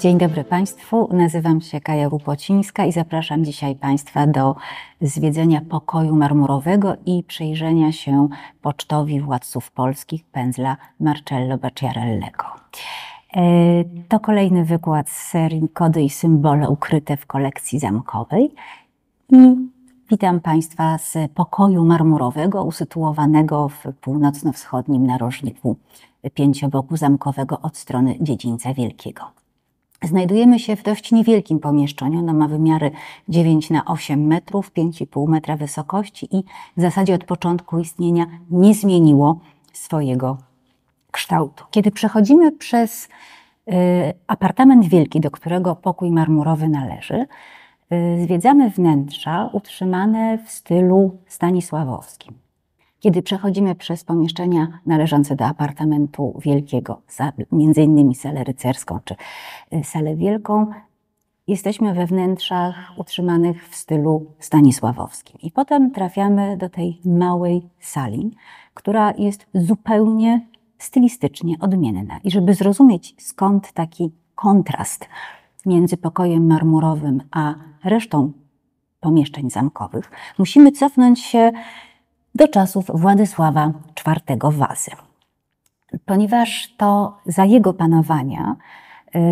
Dzień dobry Państwu, nazywam się Kaja Rupocińska i zapraszam dzisiaj Państwa do zwiedzenia pokoju marmurowego i przyjrzenia się pocztowi władców polskich pędzla Marcello Bacciarellego. To kolejny wykład z serii Kody i symbole ukryte w kolekcji zamkowej i witam Państwa z pokoju marmurowego usytuowanego w północno-wschodnim narożniku pięcioboku zamkowego od strony Dziedzińca Wielkiego. Znajdujemy się w dość niewielkim pomieszczeniu, ono ma wymiary 9 na 8 metrów, 5,5 metra wysokości i w zasadzie od początku istnienia nie zmieniło swojego kształtu. Kiedy przechodzimy przez apartament wielki, do którego pokój marmurowy należy, zwiedzamy wnętrza utrzymane w stylu stanisławowskim. Kiedy przechodzimy przez pomieszczenia należące do apartamentu wielkiego, między innymi salę rycerską czy salę wielką, jesteśmy we wnętrzach utrzymanych w stylu stanisławowskim. I potem trafiamy do tej małej sali, która jest zupełnie stylistycznie odmienna. I żeby zrozumieć, skąd taki kontrast między pokojem marmurowym a resztą pomieszczeń zamkowych, musimy cofnąć się do czasów Władysława IV Wazy. Ponieważ to za jego panowania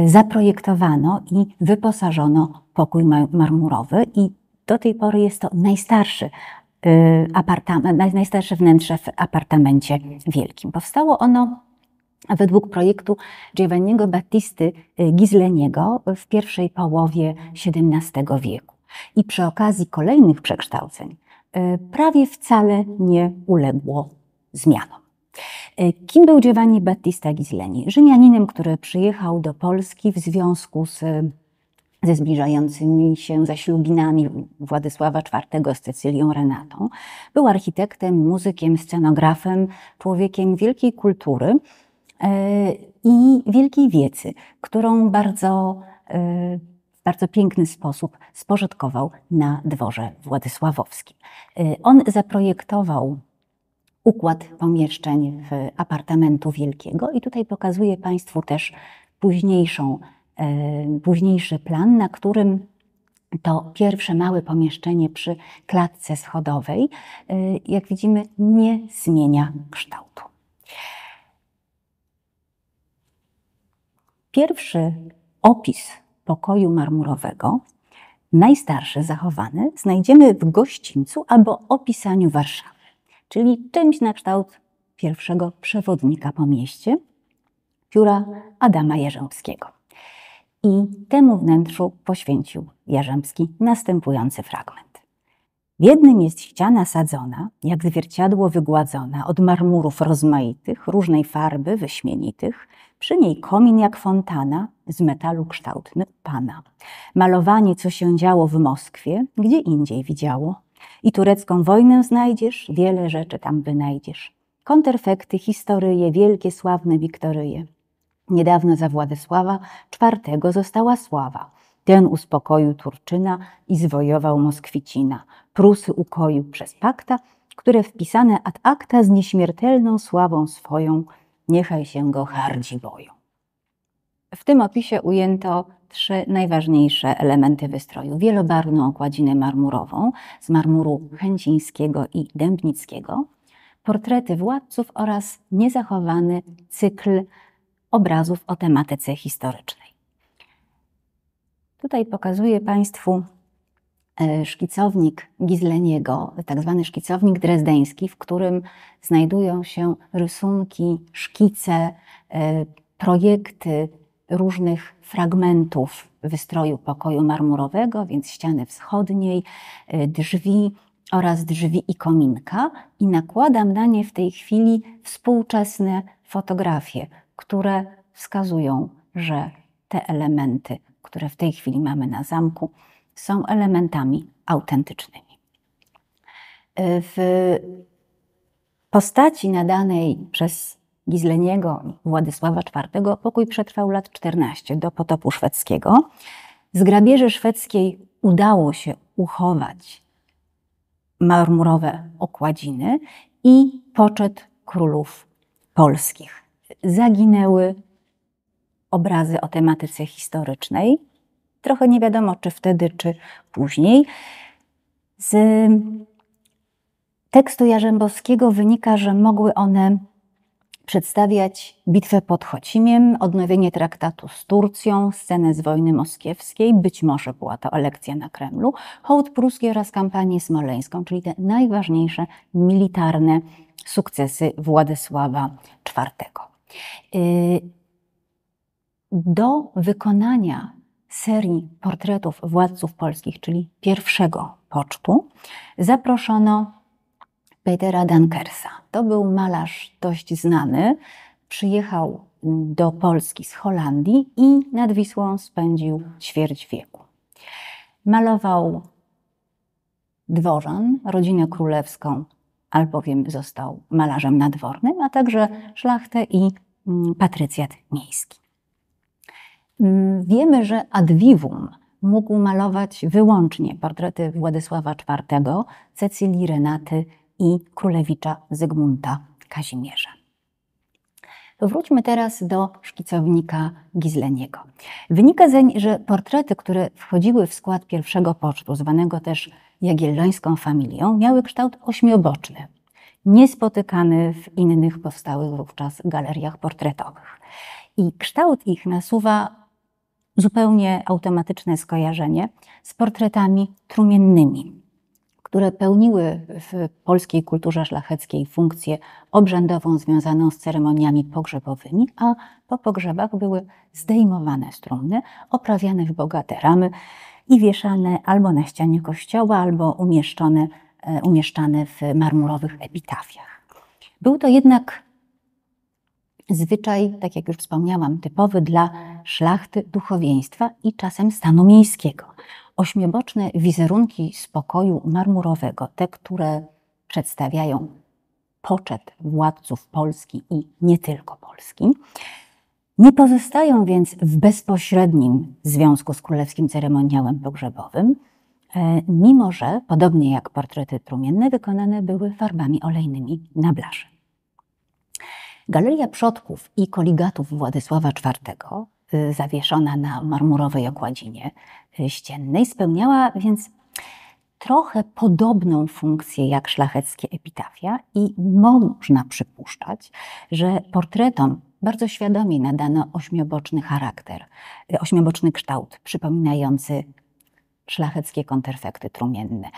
zaprojektowano i wyposażono pokój marmurowy i do tej pory jest to najstarsze wnętrze w apartamencie wielkim. Powstało ono według projektu Giovanniego Battisty Ghisleniego w pierwszej połowie XVII wieku. I przy okazji kolejnych przekształceń prawie wcale nie uległo zmianom. Kim był Giovanni Battista Ghisleni? Rzymianinem, który przyjechał do Polski w związku ze zbliżającymi się zaślubinami Władysława IV z Cecylią Renatą. Był architektem, muzykiem, scenografem, człowiekiem wielkiej kultury i wielkiej wiedzy, którą w bardzo piękny sposób spożytkował na dworze władysławowskim. On zaprojektował układ pomieszczeń w apartamentu wielkiego i tutaj pokazuję Państwu też późniejszy plan, na którym to pierwsze małe pomieszczenie przy klatce schodowej, jak widzimy, nie zmienia kształtu. Pierwszy opis pokoju marmurowego, najstarszy zachowany, znajdziemy w gościńcu albo opisaniu Warszawy, czyli czymś na kształt pierwszego przewodnika po mieście, pióra Adama Jarzębskiego. I temu wnętrzu poświęcił Jarzębski następujący fragment. W jednym jest ściana sadzona, jak zwierciadło wygładzona, od marmurów rozmaitych, różnej farby, wyśmienitych, przy niej komin jak fontana, z metalu kształtny pana. Malowanie, co się działo w Moskwie, gdzie indziej widziało. I turecką wojnę znajdziesz, wiele rzeczy tam wynajdziesz. Konterfekty, historyje, wielkie, sławne Wiktoryje. Niedawno za Władysława IV została sława. Ten uspokoił Turczyna i zwojował Moskwicina. Prusy ukoił przez pakta, które wpisane ad acta z nieśmiertelną sławą swoją, niechaj się go hardzi boją. W tym opisie ujęto 3 najważniejsze elementy wystroju. Wielobarwną okładzinę marmurową z marmuru chęcińskiego i dębnickiego, portrety władców oraz niezachowany cykl obrazów o tematyce historycznej. Tutaj pokazuję Państwu szkicownik Ghisleniego, tak zwany szkicownik drezdeński, w którym znajdują się rysunki, szkice, projekty różnych fragmentów wystroju pokoju marmurowego, więc ściany wschodniej, drzwi oraz drzwi i kominka. I nakładam na nie w tej chwili współczesne fotografie, które wskazują, że te elementy, które w tej chwili mamy na zamku, są elementami autentycznymi. W postaci nadanej przez Ghisleniego i Władysława IV pokój przetrwał lat 14 do potopu szwedzkiego. Z grabieży szwedzkiej udało się uchować marmurowe okładziny i poczet królów polskich. Zaginęły obrazy o tematyce historycznej. Trochę nie wiadomo, czy wtedy, czy później. Z tekstu Jarzębowskiego wynika, że mogły one przedstawiać bitwę pod Chocimiem, odnowienie traktatu z Turcją, scenę z wojny moskiewskiej, być może była to elekcja na Kremlu, hołd pruski oraz kampanię smoleńską, czyli te najważniejsze militarne sukcesy Władysława IV. Do wykonania serii portretów władców polskich, czyli pierwszego pocztu, zaproszono Petera Dankersa. To był malarz dość znany. Przyjechał do Polski z Holandii i nad Wisłą spędził ćwierć wieku. Malował dworzan, rodzinę królewską, albowiem został malarzem nadwornym, a także szlachtę i patrycjat miejski. Wiemy, że ad vivum mógł malować wyłącznie portrety Władysława IV, Cecylii Renaty i królewicza Zygmunta Kazimierza. Wróćmy teraz do szkicownika Gizleniego. Wynika zeń, że portrety, które wchodziły w skład pierwszego pocztu, zwanego też Jagiellońską familią, miały kształt ośmioboczny, niespotykany w innych powstałych wówczas galeriach portretowych. I kształt ich nasuwa zupełnie automatyczne skojarzenie z portretami trumiennymi, które pełniły w polskiej kulturze szlacheckiej funkcję obrzędową związaną z ceremoniami pogrzebowymi, a po pogrzebach były zdejmowane z trumny, oprawiane w bogate ramy i wieszane albo na ścianie kościoła, albo umieszczane w marmurowych epitafiach. Był to jednak zwyczaj, tak jak już wspomniałam, typowy dla szlachty, duchowieństwa i czasem stanu miejskiego. Ośmioboczne wizerunki z pokoju marmurowego, te, które przedstawiają poczet władców Polski i nie tylko Polski, nie pozostają więc w bezpośrednim związku z królewskim ceremoniałem pogrzebowym, mimo że, podobnie jak portrety trumienne, wykonane były farbami olejnymi na blasze. Galeria przodków i koligatów Władysława IV, zawieszona na marmurowej okładzinie ściennej, spełniała więc trochę podobną funkcję jak szlacheckie epitafia i można przypuszczać, że portretom bardzo świadomie nadano ośmioboczny charakter, ośmioboczny kształt przypominający szlacheckie konterfekty trumienne.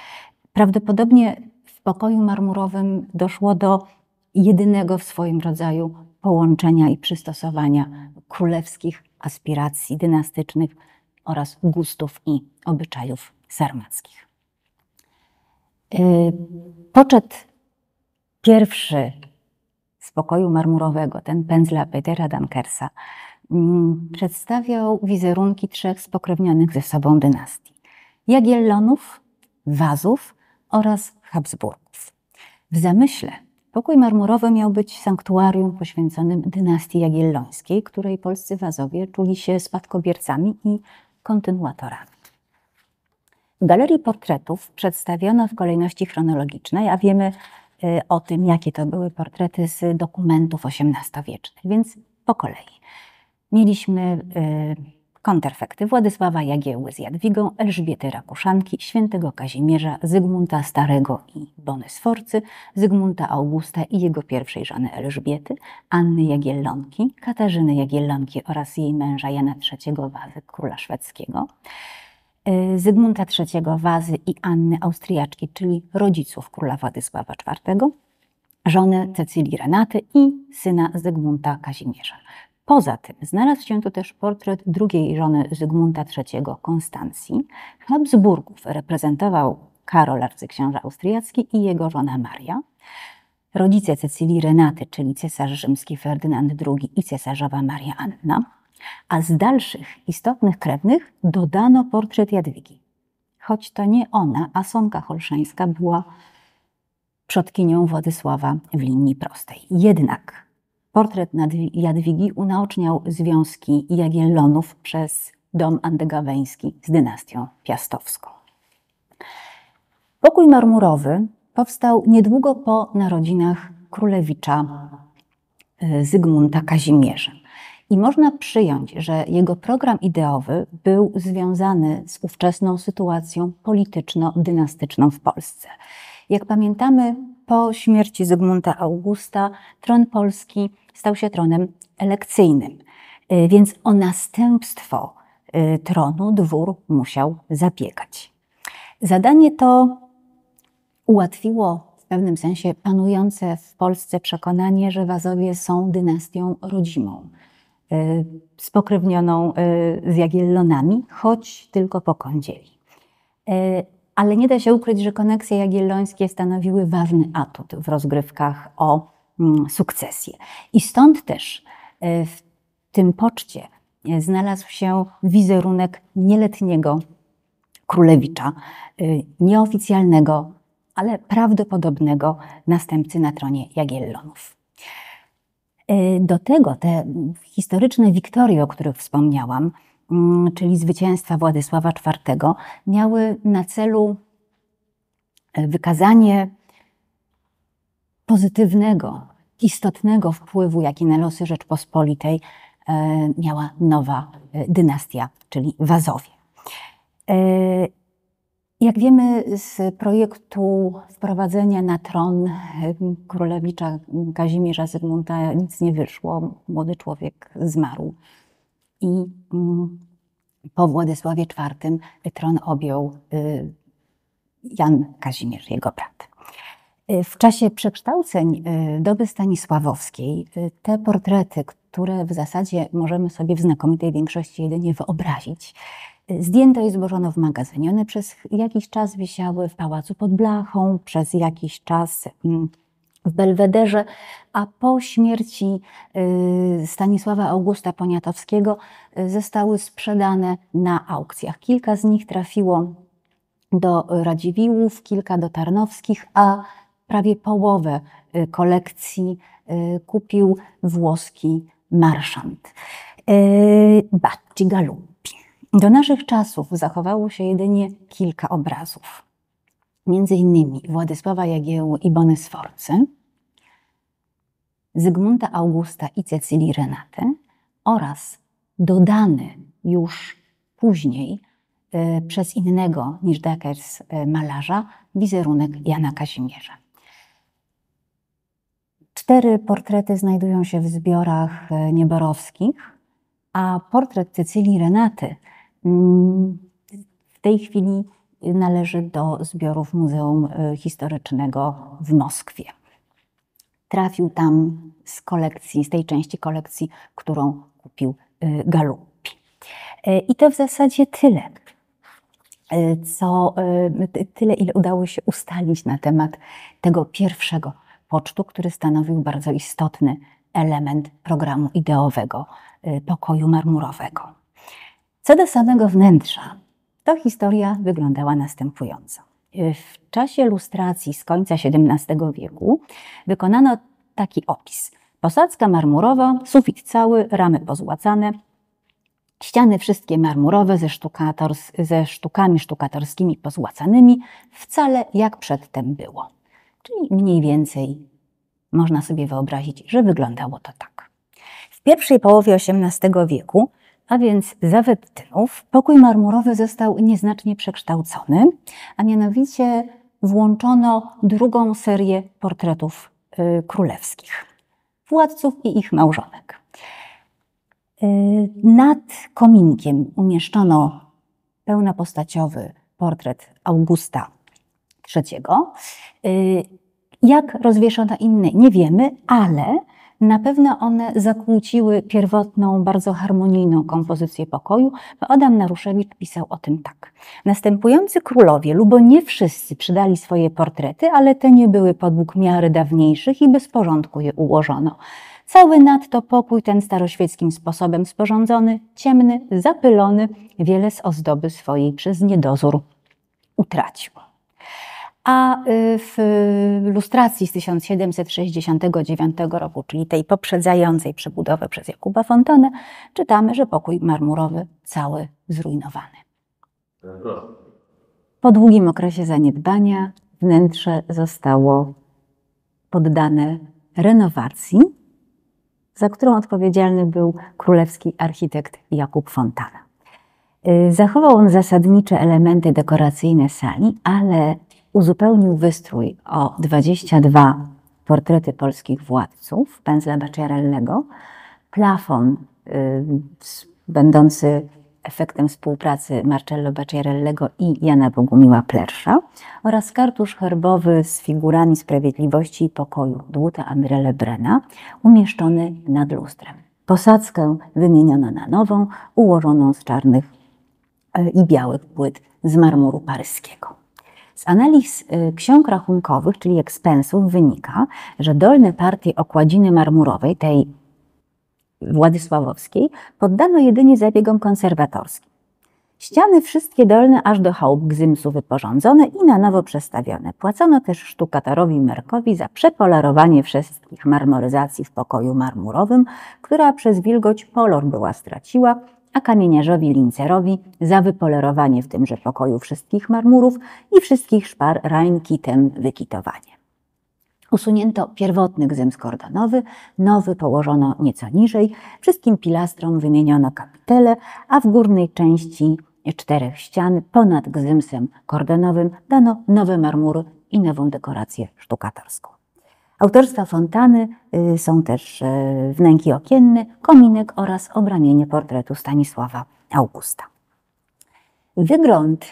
Prawdopodobnie w pokoju marmurowym doszło do jedynego w swoim rodzaju połączenia i przystosowania królewskich aspiracji dynastycznych oraz gustów i obyczajów sarmackich. Poczet pierwszy z pokoju marmurowego, ten pędzla Petera Dankersa, przedstawiał wizerunki trzech spokrewnionych ze sobą dynastii: Jagiellonów, Wazów oraz Habsburgów. W zamyśle pokój marmurowy miał być sanktuarium poświęconym dynastii jagiellońskiej, której polscy Wazowie czuli się spadkobiercami i kontynuatorami. W galerii portretów przedstawiono w kolejności chronologicznej, a wiemy o tym, jakie to były portrety z dokumentów XVIII-wiecznych, więc po kolei. Mieliśmy konterfekty Władysława Jagiełły z Jadwigą, Elżbiety Rakuszanki, świętego Kazimierza, Zygmunta Starego i Bony Sforcy, Zygmunta Augusta i jego pierwszej żony Elżbiety, Anny Jagiellonki, Katarzyny Jagiellonki oraz jej męża Jana III Wazy, króla szwedzkiego, Zygmunta III Wazy i Anny Austriaczki, czyli rodziców króla Władysława IV, żonę Cecylii Renaty i syna Zygmunta Kazimierza. Poza tym znalazł się tu też portret drugiej żony Zygmunta III, Konstancji. Habsburgów reprezentował Karol, arcyksiąże austriacki, i jego żona Maria. Rodzice Cecylii Renaty, czyli cesarz rzymski Ferdynand II i cesarzowa Maria Anna. A z dalszych istotnych krewnych dodano portret Jadwigi. Choć to nie ona, a Sonka Holszeńska była przodkinią Władysława w linii prostej. Jednak portret Jadwigi unaoczniał związki Jagiellonów przez dom andegaweński z dynastią piastowską. Pokój marmurowy powstał niedługo po narodzinach królewicza Zygmunta Kazimierza. I można przyjąć, że jego program ideowy był związany z ówczesną sytuacją polityczno-dynastyczną w Polsce. Jak pamiętamy, po śmierci Zygmunta Augusta tron polski stał się tronem elekcyjnym, więc o następstwo tronu dwór musiał zabiegać. Zadanie to ułatwiło w pewnym sensie panujące w Polsce przekonanie, że Wazowie są dynastią rodzimą, spokrewnioną z Jagiellonami, choć tylko po kądzieli. Ale nie da się ukryć, że koneksje jagiellońskie stanowiły ważny atut w rozgrywkach o sukcesję. I stąd też w tym poczcie znalazł się wizerunek nieletniego królewicza, nieoficjalnego, ale prawdopodobnego następcy na tronie Jagiellonów. Do tego te historyczne wiktorie, o których wspomniałam, czyli zwycięstwa Władysława IV, miały na celu wykazanie pozytywnego, istotnego wpływu, jaki na losy Rzeczpospolitej miała nowa dynastia, czyli Wazowie. Jak wiemy z projektu wprowadzenia na tron królewicza Kazimierza Zygmunta nic nie wyszło. Młody człowiek zmarł i po Władysławie IV tron objął Jan Kazimierz, jego brat. W czasie przekształceń doby stanisławowskiej te portrety, które w zasadzie możemy sobie w znakomitej większości jedynie wyobrazić, zdjęto i złożono w magazynie. One przez jakiś czas wisiały w pałacu pod blachą, przez jakiś czas w Belwederze, a po śmierci Stanisława Augusta Poniatowskiego zostały sprzedane na aukcjach. Kilka z nich trafiło do Radziwiłłów, kilka do Tarnowskich, a prawie połowę kolekcji kupił włoski marszant Bacigalupi. Do naszych czasów zachowało się jedynie kilka obrazów. Między innymi Władysława Jagiełły i Bony Sforcy, Zygmunta Augusta i Cecylii Renaty oraz dodany już później przez innego niż Dakers malarza wizerunek Jana Kazimierza. 4 portrety znajdują się w zbiorach nieborowskich, a portret Cecylii Renaty w tej chwili należy do zbiorów Muzeum Historycznego w Moskwie. Trafił tam z tej części kolekcji, którą kupił Galuppi. I to w zasadzie tyle, ile udało się ustalić na temat tego pierwszego pocztu, który stanowił bardzo istotny element programu ideowego pokoju marmurowego. Co do samego wnętrza, to historia wyglądała następująco. W czasie lustracji z końca XVII wieku wykonano taki opis. Posadzka marmurowa, sufit cały, ramy pozłacane, ściany wszystkie marmurowe ze sztukami sztukatorskimi pozłacanymi, wcale jak przedtem było. Czyli mniej więcej można sobie wyobrazić, że wyglądało to tak. W pierwszej połowie XVIII wieku, a więc za Wettynów, pokój marmurowy został nieznacznie przekształcony, a mianowicie włączono drugą serię portretów królewskich, władców i ich małżonek. Nad kominkiem umieszczono pełnopostaciowy portret Augusta III. Jak rozwieszono inne, nie wiemy, ale na pewno one zakłóciły pierwotną, bardzo harmonijną kompozycję pokoju, bo Adam Naruszewicz pisał o tym tak. Następujący królowie, lubo nie wszyscy przydali swoje portrety, ale te nie były podług miary dawniejszych i bez porządku je ułożono. Cały nadto pokój ten staroświeckim sposobem sporządzony, ciemny, zapylony, wiele z ozdoby swojej przez niedozór utracił. A w lustracji z 1769 roku, czyli tej poprzedzającej przebudowę przez Jakuba Fontanę, czytamy, że pokój marmurowy cały zrujnowany. Po długim okresie zaniedbania wnętrze zostało poddane renowacji, za którą odpowiedzialny był królewski architekt Jakub Fontana. Zachował on zasadnicze elementy dekoracyjne sali, ale uzupełnił wystrój o 22 portrety polskich władców pędzla Bacciarellego, plafon będący efektem współpracy Marcello Bacciarellego i Jana Bogumiła Plersza oraz kartusz herbowy z figurami Sprawiedliwości i Pokoju Dłuta Admirale Brena umieszczony nad lustrem. Posadzkę wymieniono na nową, ułożoną z czarnych i białych płyt z marmuru paryskiego. Z analiz ksiąg rachunkowych, czyli ekspensów, wynika, że dolne partie okładziny marmurowej, tej władysławowskiej, poddano jedynie zabiegom konserwatorskim. Ściany wszystkie dolne aż do chałup gzymsu wyporządzone i na nowo przestawione. Płacono też sztukatorowi Merkowi za przepolerowanie wszystkich marmoryzacji w pokoju marmurowym, która przez wilgoć kolor była straciła, a kamieniarzowi Lincerowi za wypolerowanie w tymże pokoju wszystkich marmurów i wszystkich szpar rajnkitem wykitowanie. Usunięto pierwotny gzyms kordonowy, nowy położono nieco niżej, wszystkim pilastrom wymieniono kapitele, a w górnej części 4 ścian ponad gzymsem kordonowym dano nowe marmury i nową dekorację sztukatorską. Autorstwa Fontany są też wnęki okienne, kominek oraz obramienie portretu Stanisława Augusta. Wygląd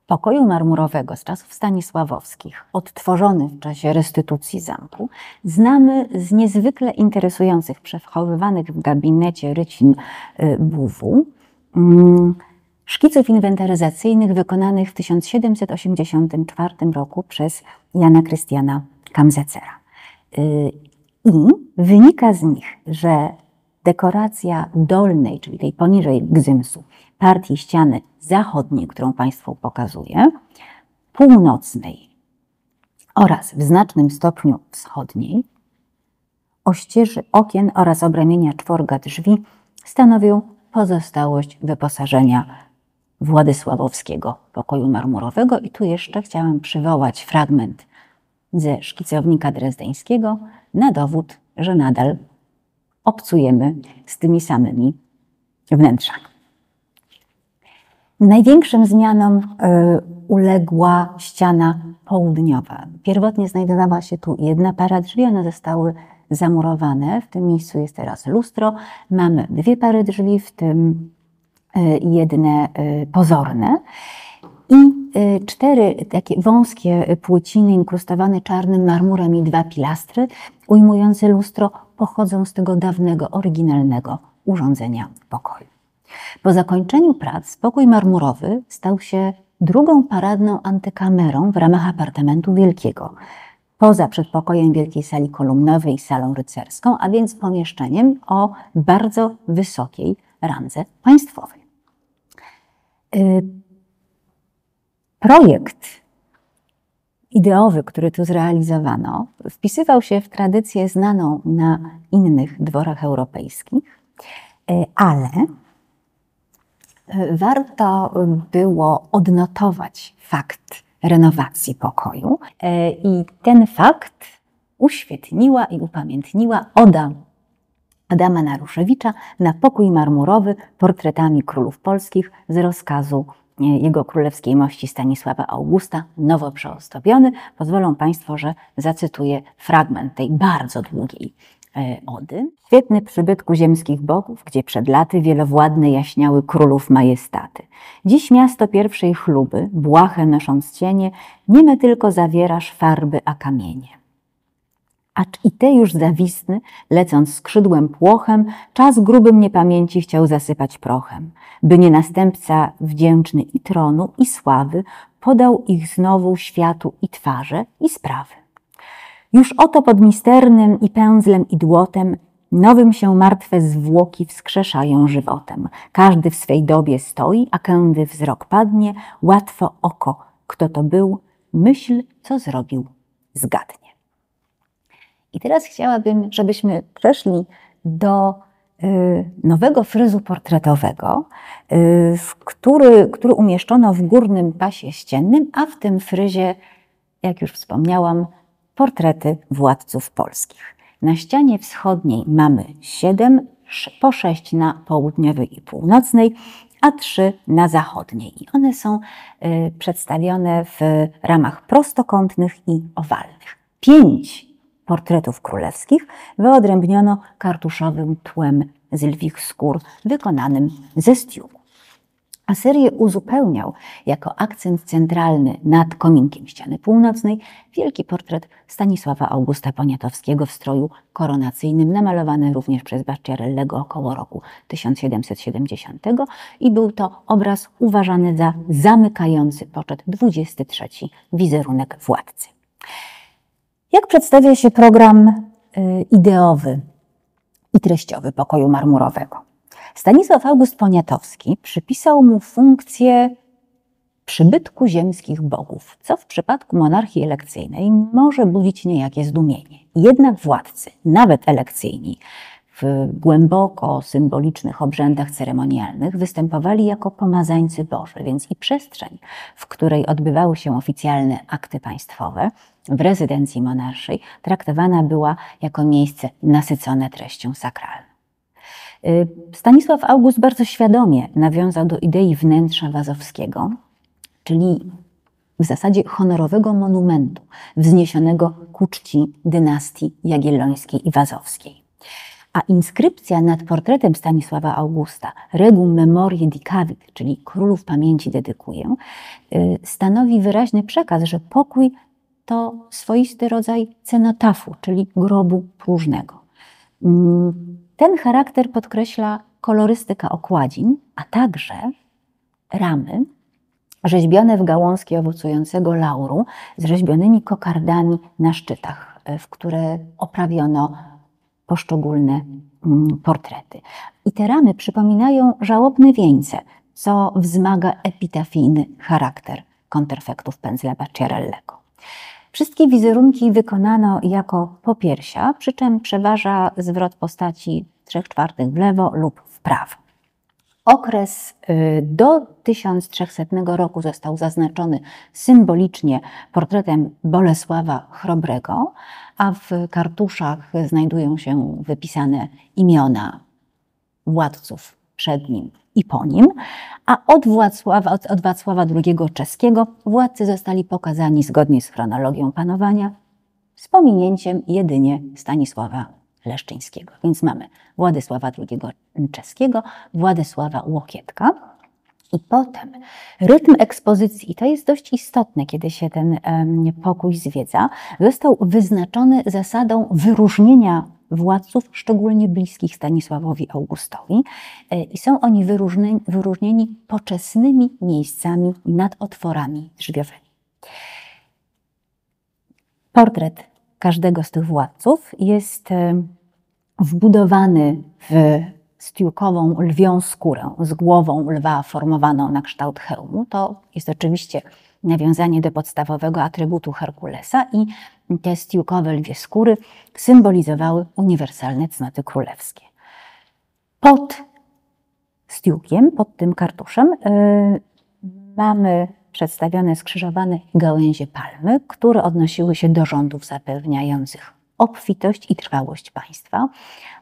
pokoju marmurowego z czasów stanisławowskich, odtworzony w czasie restytucji zamku, znamy z niezwykle interesujących, przechowywanych w gabinecie Rycin Bouwu, szkiców inwentaryzacyjnych wykonanych w 1784 roku przez Jana Krystiana Kamzecera. I wynika z nich, że dekoracja dolnej, czyli tej poniżej gzymsu, partii ściany zachodniej, którą Państwu pokazuję, północnej oraz w znacznym stopniu wschodniej, ościeży okien oraz obramienia czworga drzwi stanowią pozostałość wyposażenia władysławowskiego pokoju marmurowego. I tu jeszcze chciałam przywołać fragment ze szkicownika drezdeńskiego na dowód, że nadal obcujemy z tymi samymi wnętrzami. Największym zmianom uległa ściana południowa. Pierwotnie znajdowała się tu jedna para drzwi, one zostały zamurowane. W tym miejscu jest teraz lustro. Mamy 2 pary drzwi, w tym jedne pozorne. I 4 takie wąskie płóciny inkrustowane czarnym marmurem i 2 pilastry ujmujące lustro pochodzą z tego dawnego, oryginalnego urządzenia pokoju. Po zakończeniu prac pokój marmurowy stał się drugą paradną antykamerą w ramach apartamentu wielkiego, poza przedpokojem wielkiej sali kolumnowej i salą rycerską, a więc pomieszczeniem o bardzo wysokiej randze państwowej. Projekt ideowy, który tu zrealizowano, wpisywał się w tradycję znaną na innych dworach europejskich, ale warto było odnotować fakt renowacji pokoju i ten fakt uświetniła i upamiętniła oda Adama Naruszewicza na pokój marmurowy portretami królów polskich z rozkazu jego królewskiej mości Stanisława Augusta, nowo przeozdobiony. Pozwolą Państwo, że zacytuję fragment tej bardzo długiej ody. Świetny przybytku ziemskich bogów, gdzie przed laty wielowładne jaśniały królów majestaty. Dziś miasto pierwszej chluby, błahe nosząc cienie, nieme tylko zawierasz farby, a kamienie. Acz i te już zawisny, lecąc skrzydłem płochem, czas grubym niepamięci chciał zasypać prochem, by nie następca wdzięczny i tronu, i sławy podał ich znowu światu i twarze, i sprawy. Już oto pod misternym i pędzlem i dłotem nowym się martwe zwłoki wskrzeszają żywotem. Każdy w swej dobie stoi, a kędy wzrok padnie, łatwo oko Kto to był? Myśl, co zrobił, zgadnie. I teraz chciałabym, żebyśmy przeszli do nowego fryzu portretowego, który umieszczono w górnym pasie ściennym, a w tym fryzie, jak już wspomniałam, portrety władców polskich. Na ścianie wschodniej mamy 7, po 6 na południowej i północnej, a 3 na zachodniej. I one są przedstawione w ramach prostokątnych i owalnych. 5 portretów królewskich wyodrębniono kartuszowym tłem z lwich skór wykonanym ze stiuku. A serię uzupełniał jako akcent centralny nad kominkiem ściany północnej wielki portret Stanisława Augusta Poniatowskiego w stroju koronacyjnym, namalowany również przez Bacciarellego około roku 1770 i był to obraz uważany za zamykający poczet 23 wizerunek władcy. Jak przedstawia się program ideowy i treściowy pokoju marmurowego? Stanisław August Poniatowski przypisał mu funkcję przybytku ziemskich bogów, co w przypadku monarchii elekcyjnej może budzić niejakie zdumienie. Jednak władcy, nawet elekcyjni, w głęboko symbolicznych obrzędach ceremonialnych występowali jako pomazańcy Boży, więc i przestrzeń, w której odbywały się oficjalne akty państwowe, w rezydencji monarszej, traktowana była jako miejsce nasycone treścią sakralną. Stanisław August bardzo świadomie nawiązał do idei wnętrza wazowskiego, czyli w zasadzie honorowego monumentu wzniesionego ku czci dynastii jagiellońskiej i wazowskiej. A inskrypcja nad portretem Stanisława Augusta, Regum Memoriae Dicavit, czyli Królów Pamięci dedykuję, stanowi wyraźny przekaz, że pokój to swoisty rodzaj cenotafu, czyli grobu próżnego. Ten charakter podkreśla kolorystyka okładzin, a także ramy rzeźbione w gałązki owocującego lauru z rzeźbionymi kokardami na szczytach, w które oprawiono poszczególne portrety. I te ramy przypominają żałobne wieńce, co wzmaga epitafijny charakter konterfektów pędzla Bacciarellego. Wszystkie wizerunki wykonano jako popiersia, przy czym przeważa zwrot postaci 3/4 w lewo lub w prawo. Okres do 1300 roku został zaznaczony symbolicznie portretem Bolesława Chrobrego, a w kartuszach znajdują się wypisane imiona władców przed nim i po nim, a od Wacława II Czeskiego władcy zostali pokazani zgodnie z chronologią panowania, z pominięciem jedynie Stanisława Leszczyńskiego. Więc mamy Władysława II Czeskiego, Władysława Łokietka i potem rytm ekspozycji, i to jest dość istotne, kiedy się ten pokój zwiedza, został wyznaczony zasadą wyróżnienia władców, szczególnie bliskich Stanisławowi Augustowi, i są oni wyróżnieni poczesnymi miejscami nad otworami drzwiowymi. Portret każdego z tych władców jest wbudowany w stiukową lwią skórę z głową lwa formowaną na kształt hełmu. To jest oczywiście nawiązanie do podstawowego atrybutu Herkulesa i te stiukowe lwie skóry symbolizowały uniwersalne cnoty królewskie. Pod stiukiem, pod tym kartuszem mamy przedstawione skrzyżowane gałęzie palmy, które odnosiły się do rządów zapewniających obfitość i trwałość państwa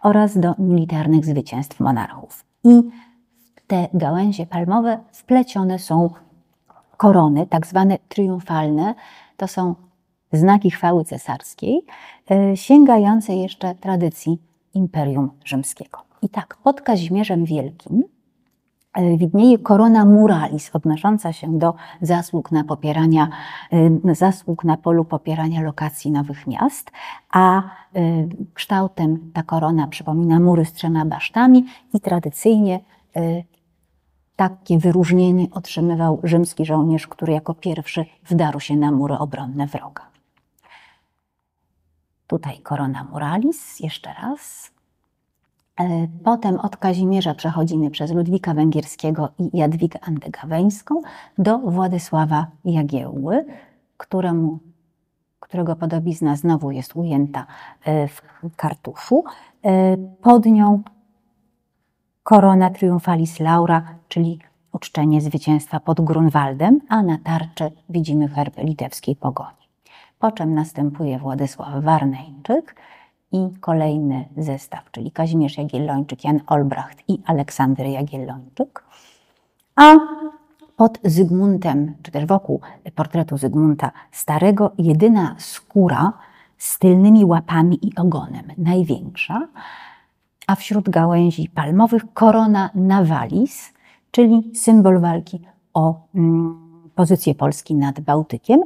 oraz do militarnych zwycięstw monarchów. I w te gałęzie palmowe wplecione są korony, tak zwane triumfalne, to są znaki chwały cesarskiej, sięgające jeszcze tradycji Imperium Rzymskiego. I tak, pod Kazimierzem Wielkim widnieje korona muralis, odnosząca się do zasług na polu popierania lokacji nowych miast, a kształtem ta korona przypomina mury z 3 basztami i tradycyjnie takie wyróżnienie otrzymywał rzymski żołnierz, który jako pierwszy wdarł się na mury obronne wroga. Tutaj korona muralis, jeszcze raz. Potem od Kazimierza przechodzimy przez Ludwika Węgierskiego i Jadwigę Andegaweńską do Władysława Jagiełły, którego podobizna znowu jest ujęta w kartuszu. Pod nią Corona Triumphalis Laura, czyli uczczenie zwycięstwa pod Grunwaldem, a na tarczy widzimy herb litewskiej pogoni. Po czym następuje Władysław Warneńczyk i kolejny zestaw, czyli Kazimierz Jagiellończyk, Jan Olbracht i Aleksander Jagiellończyk. A pod Zygmuntem, czy też wokół portretu Zygmunta Starego, jedyna skóra z tylnymi łapami i ogonem, największa, a wśród gałęzi palmowych Corona Navalis, czyli symbol walki o pozycję Polski nad Bałtykiem.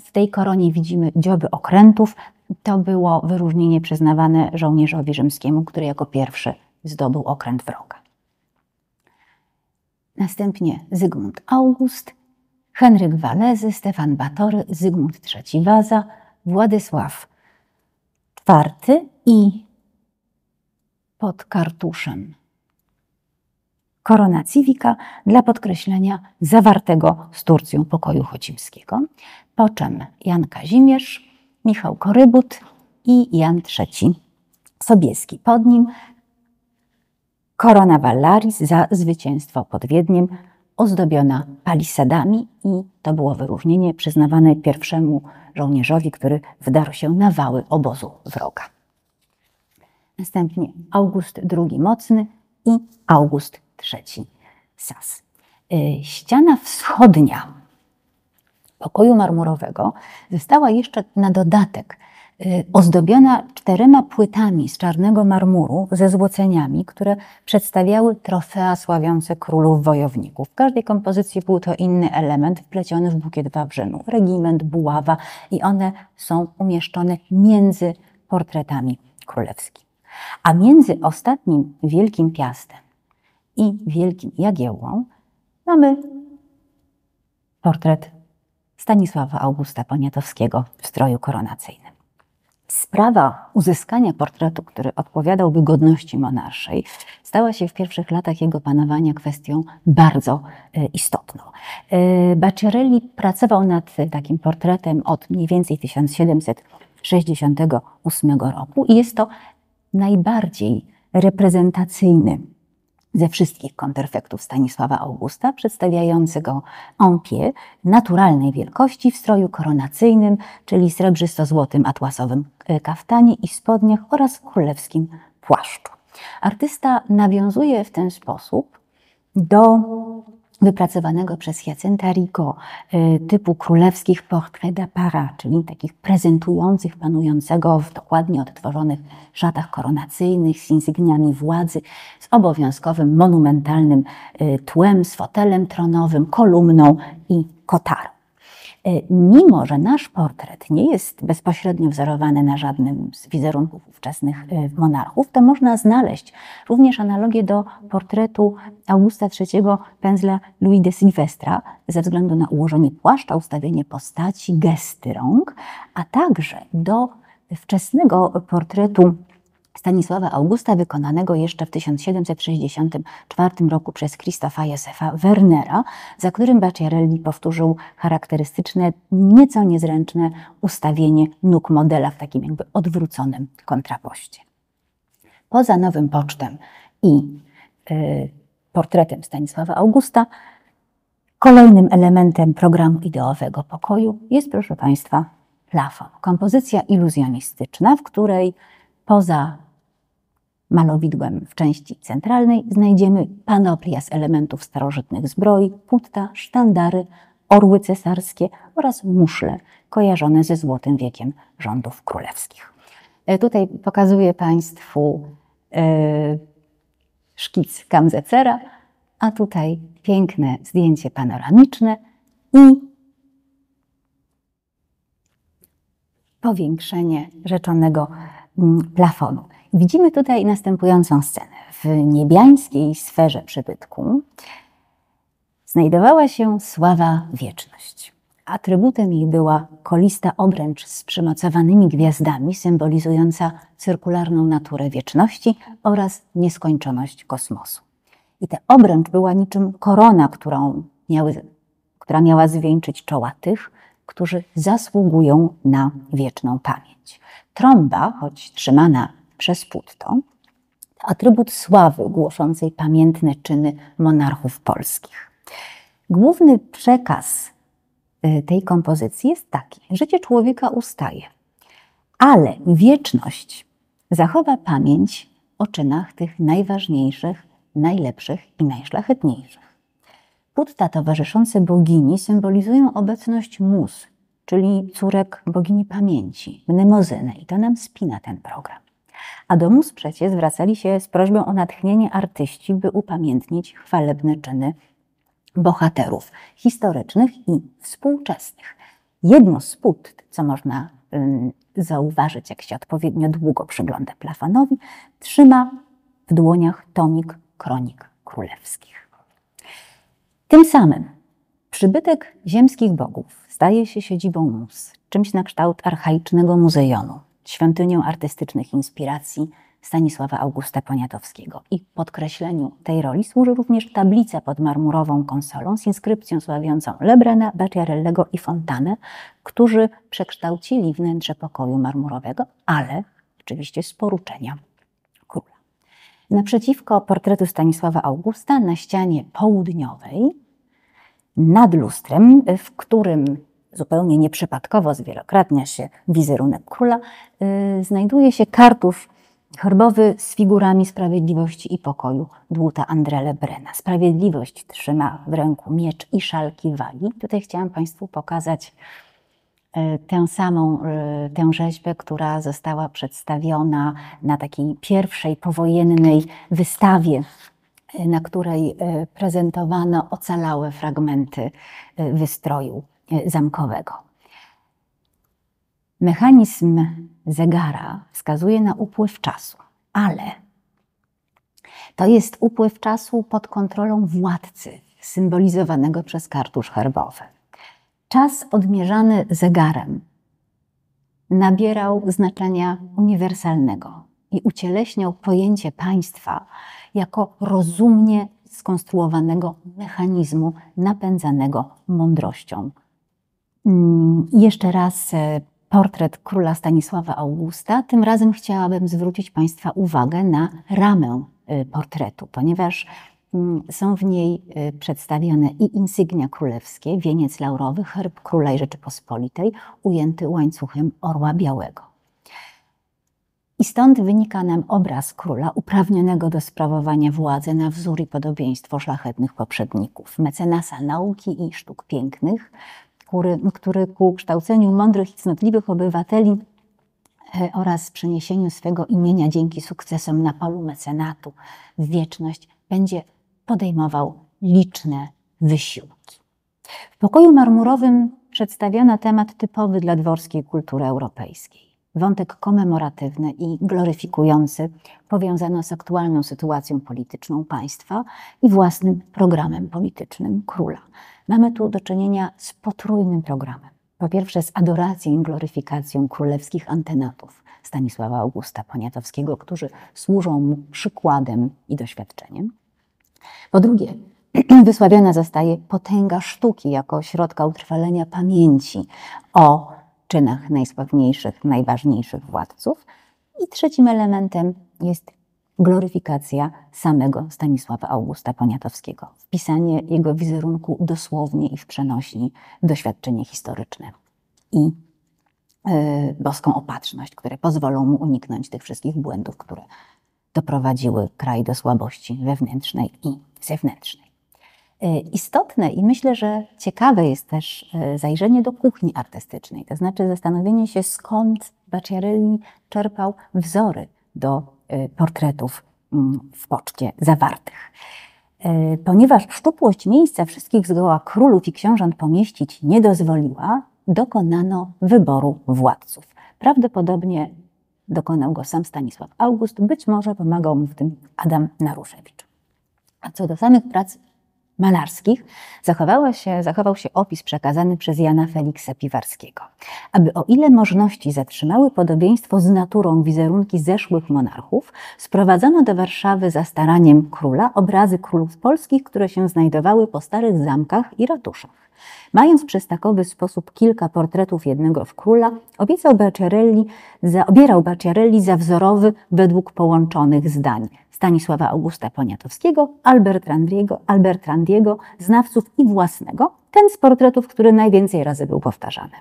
W tej koronie widzimy dzioby okrętów. To było wyróżnienie przyznawane żołnierzowi rzymskiemu, który jako pierwszy zdobył okręt wroga. Następnie Zygmunt August, Henryk Walezy, Stefan Batory, Zygmunt III Waza, Władysław IV i pod kartuszem Corona Civica dla podkreślenia zawartego z Turcją pokoju chocimskiego. Po czym Jan Kazimierz, Michał Korybut i Jan III Sobieski. Pod nim Corona Vallaris za zwycięstwo pod Wiedniem, ozdobiona palisadami, i to było wyróżnienie przyznawane pierwszemu żołnierzowi, który wdarł się na wały obozu wroga. Następnie August II Mocny i August III Sas. Ściana wschodnia pokoju marmurowego została jeszcze na dodatek ozdobiona 4 płytami z czarnego marmuru ze złoceniami, które przedstawiały trofea sławiące królów wojowników. W każdej kompozycji był to inny element wpleciony w bukiet wawrzynu, regiment, buława, i one są umieszczone między portretami królewskimi. A między ostatnim Wielkim Piastem i Wielkim Jagiełłą mamy portret Stanisława Augusta Poniatowskiego w stroju koronacyjnym. Sprawa uzyskania portretu, który odpowiadałby godności monarszej, stała się w pierwszych latach jego panowania kwestią bardzo istotną. Bacciarelli pracował nad takim portretem od mniej więcej 1768 roku i jest to najbardziej reprezentacyjny ze wszystkich konterfektów Stanisława Augusta, przedstawiający go en pied, naturalnej wielkości, w stroju koronacyjnym, czyli srebrzysto-złotym atłasowym kaftanie i spodniach oraz królewskim płaszczu. Artysta nawiązuje w ten sposób do wypracowanego przez Hyacintha Rigaud typu królewskich portrait d'apparat, czyli takich prezentujących panującego w dokładnie odtworzonych szatach koronacyjnych, z insygniami władzy, z obowiązkowym, monumentalnym tłem, z fotelem tronowym, kolumną i kotarą. Mimo że nasz portret nie jest bezpośrednio wzorowany na żadnym z wizerunków ówczesnych monarchów, to można znaleźć również analogię do portretu Augusta III pędzla Louis de Sylvestra ze względu na ułożenie płaszcza, ustawienie postaci, gesty rąk, a także do wczesnego portretu Stanisława Augusta, wykonanego jeszcze w 1764 roku przez Krzysztofa Józefa Wernera, za którym Bacciarelli powtórzył charakterystyczne, nieco niezręczne ustawienie nóg modela w takim jakby odwróconym kontrapoście. Poza Nowym Pocztem i portretem Stanisława Augusta, kolejnym elementem programu ideowego pokoju jest, proszę Państwa, plafon. Kompozycja iluzjonistyczna, w której poza malowidłem w części centralnej znajdziemy panoplia z elementów starożytnych zbroi, putta, sztandary, orły cesarskie oraz muszle kojarzone ze złotym wiekiem rządów królewskich. Tutaj pokazuję Państwu szkic Kamzecera, a tutaj piękne zdjęcie panoramiczne i powiększenie rzeczonego plafonu. Widzimy tutaj następującą scenę. W niebiańskiej sferze przybytku znajdowała się sława wieczność. Atrybutem jej była kolista obręcz z przymocowanymi gwiazdami, symbolizująca cyrkularną naturę wieczności oraz nieskończoność kosmosu. I ta obręcz była niczym korona, która miała zwieńczyć czoła tych, którzy zasługują na wieczną pamięć. Trąba, choć trzymana przez płótno, to atrybut sławy głoszącej pamiętne czyny monarchów polskich. Główny przekaz tej kompozycji jest taki: życie człowieka ustaje, ale wieczność zachowa pamięć o czynach tych najważniejszych, najlepszych i najszlachetniejszych. Płótna towarzyszące bogini symbolizują obecność mus, czyli córek bogini pamięci, Mnemozyny, i to nam spina ten program. A do mus przecież zwracali się z prośbą o natchnienie artyści, by upamiętnić chwalebne czyny bohaterów historycznych i współczesnych. Jedno z płótn, co można zauważyć, jak się odpowiednio długo przygląda plafonowi, trzyma w dłoniach tomik kronik królewskich. Tym samym przybytek ziemskich bogów staje się siedzibą mus, czymś na kształt archaicznego muzejonu, świątynią artystycznych inspiracji Stanisława Augusta Poniatowskiego. I podkreśleniu tej roli służy również tablica pod marmurową konsolą z inskrypcją sławiącą Lebrena, Bacciarellego i Fontanę, którzy przekształcili wnętrze pokoju marmurowego, ale oczywiście z poruczenia króla. Naprzeciwko portretu Stanisława Augusta na ścianie południowej, nad lustrem, w którym zupełnie nieprzypadkowo zwielokrotnia się wizerunek króla, znajduje się kartusz herbowy z figurami sprawiedliwości i pokoju Dłuta André Lebrena. Sprawiedliwość trzyma w ręku miecz i szalki wagi. Tutaj chciałam Państwu pokazać tę rzeźbę, która została przedstawiona na takiej pierwszej powojennej wystawie, na której prezentowano ocalałe fragmenty wystroju zamkowego. Mechanizm zegara wskazuje na upływ czasu, ale to jest upływ czasu pod kontrolą władcy, symbolizowanego przez kartusz herbowy. Czas odmierzany zegarem nabierał znaczenia uniwersalnego i ucieleśniał pojęcie państwa jako rozumnie skonstruowanego mechanizmu napędzanego mądrością. Jeszcze raz portret króla Stanisława Augusta. Tym razem chciałabym zwrócić Państwa uwagę na ramę portretu, ponieważ są w niej przedstawione i insygnia królewskie, wieniec laurowy, herb króla i Rzeczypospolitej, ujęty łańcuchem orła białego. I stąd wynika nam obraz króla uprawnionego do sprawowania władzy na wzór i podobieństwo szlachetnych poprzedników, mecenasa nauki i sztuk pięknych, który ku kształceniu mądrych i cnotliwych obywateli oraz przeniesieniu swego imienia dzięki sukcesom na polu mecenatu w wieczność będzie podejmował liczne wysiłki. W pokoju marmurowym przedstawiono temat typowy dla dworskiej kultury europejskiej. Wątek komemoratywny i gloryfikujący powiązano z aktualną sytuacją polityczną państwa i własnym programem politycznym króla. Mamy tu do czynienia z potrójnym programem. Po pierwsze z adoracją i gloryfikacją królewskich antenatów Stanisława Augusta Poniatowskiego, którzy służą mu przykładem i doświadczeniem. Po drugie, wysławiona zostaje potęga sztuki jako środka utrwalenia pamięci o czynach najsławniejszych, najważniejszych władców. I trzecim elementem jest gloryfikacja samego Stanisława Augusta Poniatowskiego, wpisanie jego wizerunku dosłownie i w przenośni w doświadczenie historyczne i boską opatrzność, które pozwolą mu uniknąć tych wszystkich błędów, które doprowadziły kraj do słabości wewnętrznej i zewnętrznej. Istotne i myślę, że ciekawe jest też zajrzenie do kuchni artystycznej, to znaczy zastanowienie się, skąd Bacciarelli czerpał wzory do portretów w poczcie zawartych. Ponieważ szczupłość miejsca wszystkich zgoła królów i książąt pomieścić nie dozwoliła, dokonano wyboru władców. Prawdopodobnie dokonał go sam Stanisław August, być może pomagał mu w tym Adam Naruszewicz. A co do samych prac malarskich zachował się opis przekazany przez Jana Feliksa Piwarskiego. Aby o ile możności zatrzymały podobieństwo z naturą wizerunki zeszłych monarchów, sprowadzono do Warszawy za staraniem króla obrazy królów polskich, które się znajdowały po starych zamkach i ratuszach. Mając przez takowy sposób kilka portretów jednego w króla, obierał Bacciarelli za wzorowy według połączonych zdań Stanisława Augusta Poniatowskiego, Albertrandiego, znawców i własnego, ten z portretów, który najwięcej razy był powtarzany.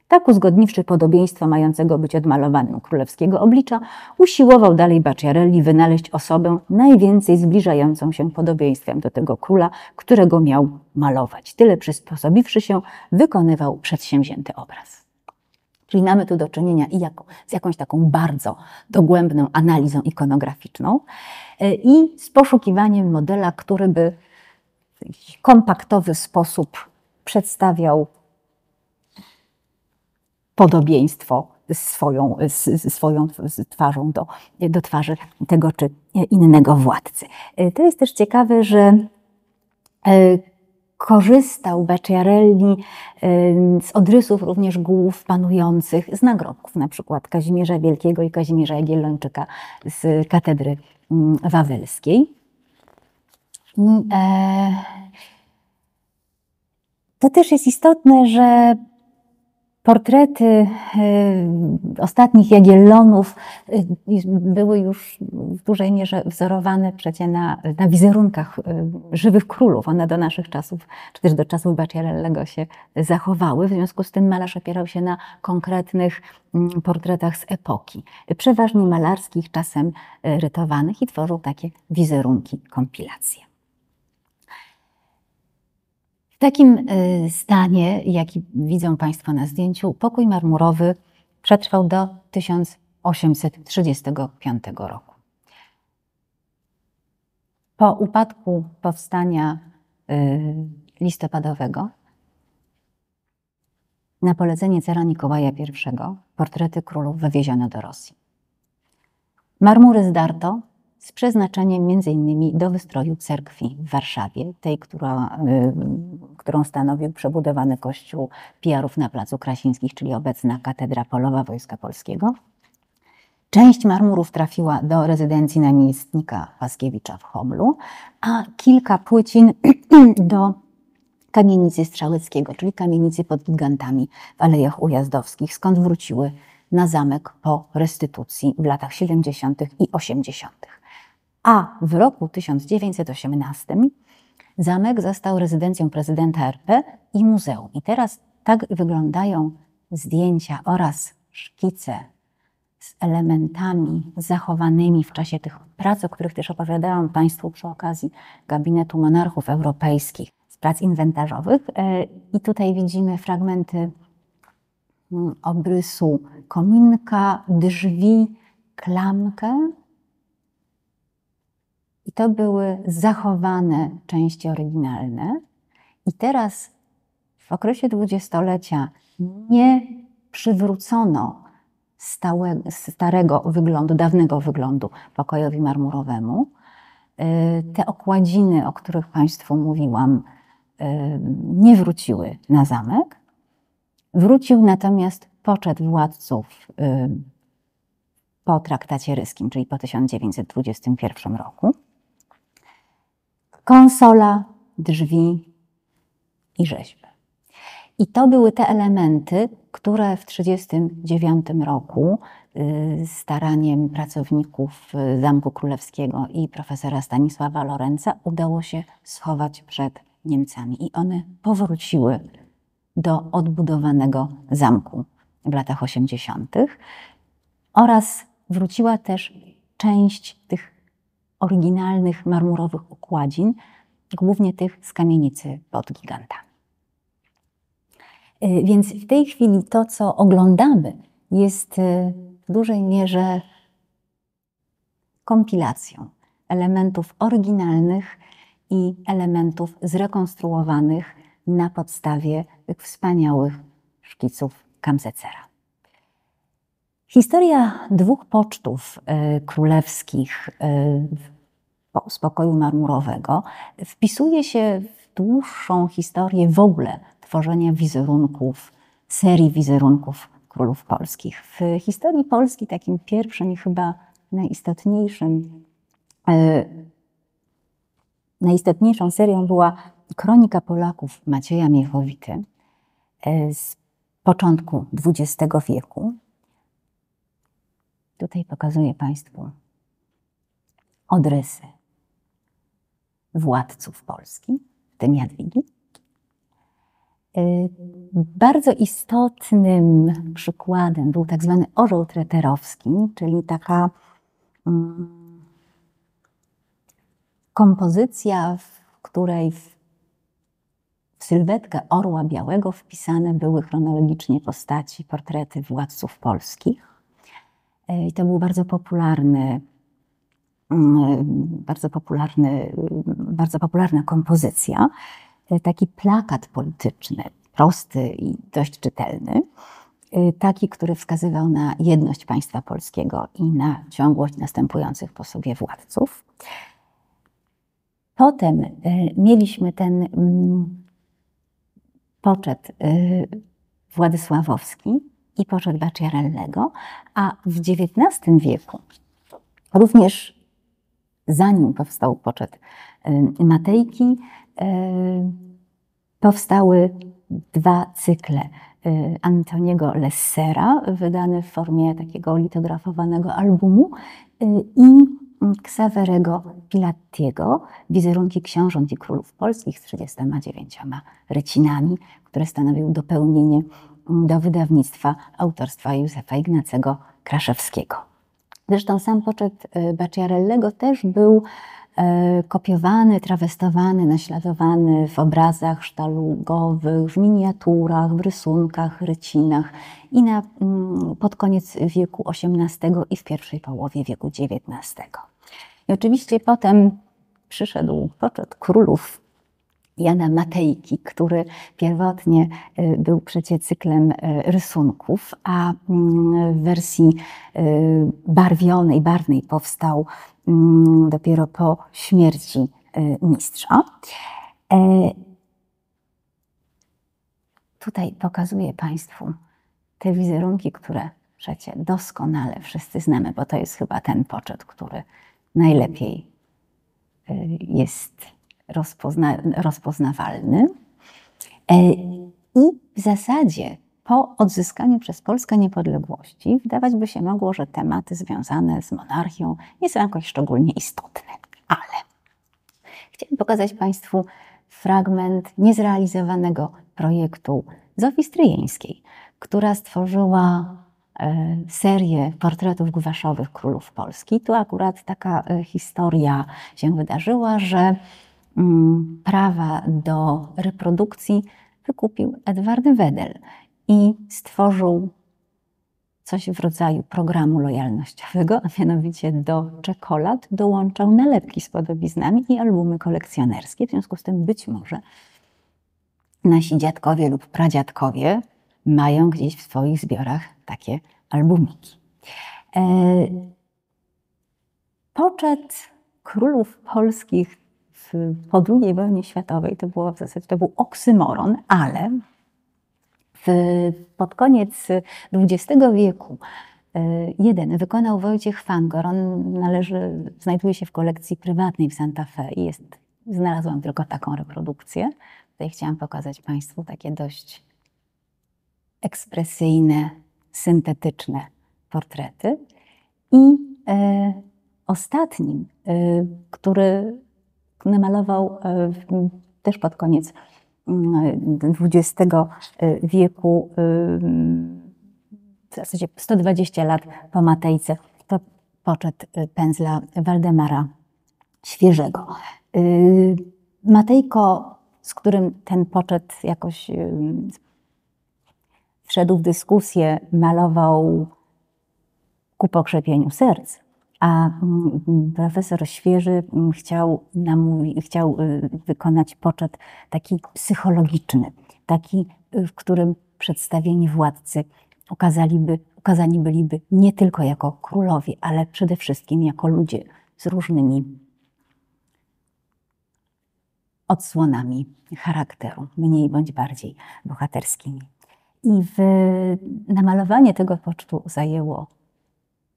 Tak uzgodniwszy podobieństwo mającego być odmalowaniem królewskiego oblicza, usiłował dalej Bacciarelli wynaleźć osobę najwięcej zbliżającą się podobieństwem do tego króla, którego miał malować. Tyle przysposobiwszy się, wykonywał przedsięwzięty obraz. Czyli mamy tu do czynienia z jakąś taką bardzo dogłębną analizą ikonograficzną i z poszukiwaniem modela, który by w jakiś kompaktowy sposób przedstawiał podobieństwo swoją twarzą do twarzy tego czy innego władcy. To jest też ciekawe, że korzystał Bacciarelli z odrysów również głów panujących, z nagrobków, na przykład Kazimierza Wielkiego i Kazimierza Jagiellończyka z katedry wawelskiej. To też jest istotne, że portrety ostatnich Jagiellonów były już w dużej mierze wzorowane przecie na wizerunkach żywych królów. One do naszych czasów, czy też do czasów Bacciarellego się zachowały. W związku z tym malarz opierał się na konkretnych portretach z epoki, przeważnie malarskich, czasem rytowanych, i tworzył takie wizerunki, kompilacje. W takim stanie, jaki widzą Państwo na zdjęciu, pokój marmurowy przetrwał do 1835 roku. Po upadku powstania listopadowego na polecenie cara Mikołaja I portrety królów wywieziono do Rosji. Marmury zdarto z przeznaczeniem m.in. do wystroju cerkwi w Warszawie, tej, którą stanowił przebudowany kościół Pijarów na Placu Krasińskich, czyli obecna katedra polowa Wojska Polskiego. Część marmurów trafiła do rezydencji namiestnika Paskiewicza w Hoblu, a kilka płycin do kamienicy Strzałeckiego, czyli kamienicy pod Gigantami w Alejach Ujazdowskich, skąd wróciły na zamek po restytucji w latach 70. i 80. A w roku 1918 zamek został rezydencją prezydenta RP i muzeum. I teraz tak wyglądają zdjęcia oraz szkice z elementami zachowanymi w czasie tych prac, o których też opowiadałam Państwu przy okazji Gabinetu Monarchów Europejskich, z prac inwentarzowych. I tutaj widzimy fragmenty obrysu kominka, drzwi, klamkę. I to były zachowane części oryginalne. I teraz w okresie dwudziestolecia nie przywrócono starego wyglądu, dawnego wyglądu pokojowi marmurowemu. Te okładziny, o których Państwu mówiłam, nie wróciły na zamek. Wrócił natomiast poczet władców po traktacie ryskim, czyli po 1921 roku. Konsola, drzwi i rzeźby. I to były te elementy, które w 1939 roku staraniem pracowników Zamku Królewskiego i profesora Stanisława Lorenza udało się schować przed Niemcami. I one powróciły do odbudowanego zamku w latach 80. Oraz wróciła też część tych oryginalnych marmurowych okładzin, głównie tych z kamienicy pod Gigantami. Więc w tej chwili to, co oglądamy, jest w dużej mierze kompilacją elementów oryginalnych i elementów zrekonstruowanych na podstawie tych wspaniałych szkiców Kamsecera. Historia dwóch pocztów królewskich z pokoju marmurowego wpisuje się w dłuższą historię w ogóle tworzenia wizerunków, serii wizerunków królów polskich. W historii Polski takim pierwszym i chyba najistotniejszą serią była Kronika Polaków Macieja Miechowity z początku XX wieku. Tutaj pokazuję Państwu odrysy władców Polski, w tym Jadwigi. Bardzo istotnym przykładem był tak zwany orzeł treterowski, czyli taka kompozycja, w której w sylwetkę orła białego wpisane były chronologicznie postaci, portrety władców polskich. I to był bardzo popularna kompozycja. Taki plakat polityczny, prosty i dość czytelny. Taki, który wskazywał na jedność państwa polskiego i na ciągłość następujących po sobie władców. Potem mieliśmy ten poczet władysławowski i poczet Bacciarellego, a w XIX wieku, również zanim powstał poczet Matejki, powstały dwa cykle Antoniego Lessera, wydane w formie takiego litografowanego albumu, i Ksawerego Pilattiego, wizerunki książąt i królów polskich z 39 rycinami, które stanowiły dopełnienie do wydawnictwa autorstwa Józefa Ignacego Kraszewskiego. Zresztą sam poczet Bacciarellego też był kopiowany, trawestowany, naśladowany w obrazach sztalugowych, w miniaturach, w rysunkach, rycinach i pod koniec wieku XVIII i w pierwszej połowie wieku XIX. I oczywiście potem przyszedł poczet królów Jana Matejki, który pierwotnie był przecie cyklem rysunków, a w wersji barwnej powstał dopiero po śmierci mistrza. Tutaj pokazuję Państwu te wizerunki, które przecie doskonale wszyscy znamy, bo to jest chyba ten poczet, który najlepiej jest rozpoznawalny. I w zasadzie po odzyskaniu przez Polskę niepodległości wydawać by się mogło, że tematy związane z monarchią nie są jakoś szczególnie istotne. Ale chciałam pokazać Państwu fragment niezrealizowanego projektu Zofii Stryjeńskiej, która stworzyła serię portretów guwaszowych królów Polski. Tu akurat taka historia się wydarzyła, że prawa do reprodukcji wykupił Edward Wedel i stworzył coś w rodzaju programu lojalnościowego, a mianowicie do czekolad dołączał nalepki z podobiznami i albumy kolekcjonerskie. W związku z tym być może nasi dziadkowie lub pradziadkowie mają gdzieś w swoich zbiorach takie albumiki. Poczet królów polskich po II wojnie światowej to było w zasadzie oksymoron, ale pod koniec XX wieku jeden wykonał Wojciech Fangor. On znajduje się w kolekcji prywatnej w Santa Fe i znalazłam tylko taką reprodukcję. Tutaj chciałam pokazać Państwu takie dość ekspresyjne, syntetyczne portrety. I ostatnim, który namalował też pod koniec XX wieku, w zasadzie 120 lat po Matejce, to poczet pędzla Waldemara Świeżego. Matejko, z którym ten poczet jakoś wszedł w dyskusję, malował ku pokrzepieniu serc, a profesor Świeży chciał wykonać poczet taki psychologiczny, taki, w którym przedstawieni władcy ukazani byliby nie tylko jako królowie, ale przede wszystkim jako ludzie z różnymi odsłonami charakteru, mniej bądź bardziej bohaterskimi. I namalowanie tego pocztu zajęło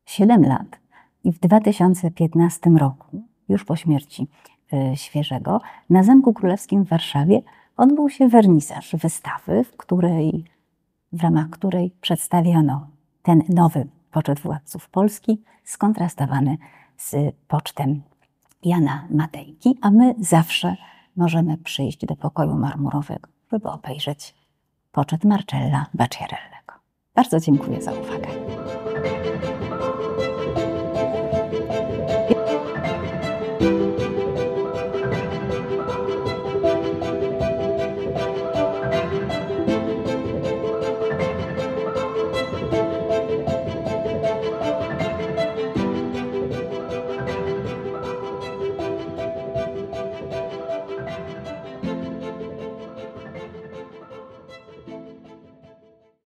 7 lat. I w 2015 roku, już po śmierci Świeżego, na Zamku Królewskim w Warszawie odbył się wernisaż wystawy, w ramach której przedstawiono ten nowy poczet władców Polski skontrastowany z pocztem Jana Matejki, a my zawsze możemy przyjść do pokoju marmurowego, żeby obejrzeć poczet Marcella Bacciarellego. Bardzo dziękuję za uwagę.